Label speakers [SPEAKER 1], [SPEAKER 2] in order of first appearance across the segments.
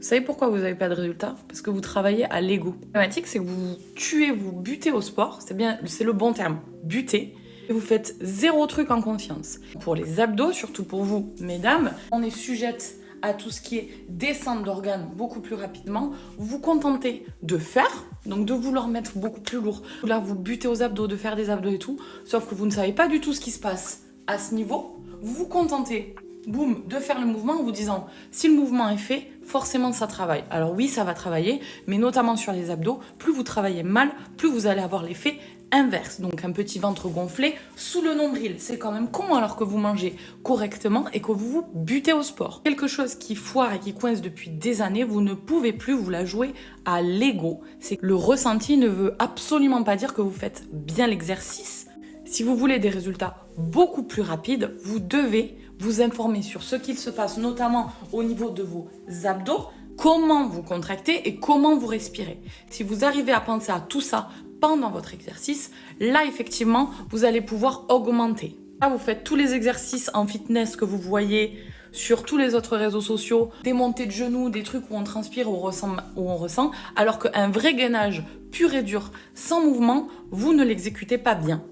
[SPEAKER 1] Vous savez pourquoi vous n'avez pas de résultat? Parce que vous travaillez à l'ego. La problématique, c'est que vous tuez, vous butez au sport, c'est le bon terme, buter, et vous faites zéro truc en confiance. Pour les abdos, surtout pour vous, mesdames, on est sujette à tout ce qui est descente d'organes beaucoup plus rapidement. Vous vous contentez de faire, donc de vouloir mettre beaucoup plus lourd. Là, vous butez aux abdos, de faire des abdos et tout, sauf que vous ne savez pas du tout ce qui se passe à ce niveau. Vous vous contentez, boum, de faire le mouvement en vous disant, si le mouvement est fait, forcément ça travaille. Alors oui, ça va travailler, mais notamment sur les abdos, plus vous travaillez mal, plus vous allez avoir l'effet inverse. Donc un petit ventre gonflé sous le nombril. C'est quand même con alors que vous mangez correctement et que vous vous butez au sport. Quelque chose qui foire et qui coince depuis des années, vous ne pouvez plus vous la jouer à l'ego. C'est que le ressenti ne veut absolument pas dire que vous faites bien l'exercice. Si vous voulez des résultats beaucoup plus rapides, vous devez vous informer sur ce qu'il se passe, notamment au niveau de vos abdos, comment vous contractez et comment vous respirez. Si vous arrivez à penser à tout ça pendant votre exercice, là, effectivement, vous allez pouvoir augmenter. Là, vous faites tous les exercices en fitness que vous voyez sur tous les autres réseaux sociaux, des montées de genoux, des trucs où on transpire, où on ressent, alors qu'un vrai gainage pur et dur, sans mouvement, vous ne l'exécutez pas bien.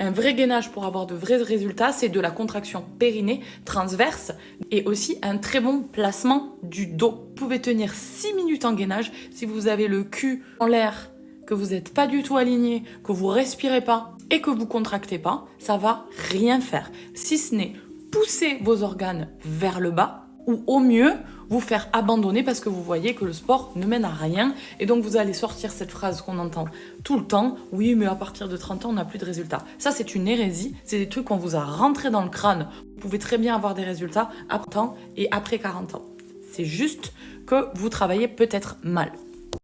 [SPEAKER 1] Un vrai gainage pour avoir de vrais résultats, c'est de la contraction périnée transverse et aussi un très bon placement du dos. Vous pouvez tenir 6 minutes en gainage si vous avez le cul en l'air, que vous n'êtes pas du tout aligné, que vous respirez pas et que vous contractez pas, ça va rien faire. Si ce n'est pousser vos organes vers le bas ou au mieux vous faire abandonner parce que vous voyez que le sport ne mène à rien et donc vous allez sortir cette phrase qu'on entend tout le temps, oui mais à partir de 30 ans on n'a plus de résultats. Ça c'est une hérésie, c'est des trucs qu'on vous a rentrés dans le crâne. Vous pouvez très bien avoir des résultats après 30 ans et après 40 ans. C'est juste que vous travaillez peut-être mal.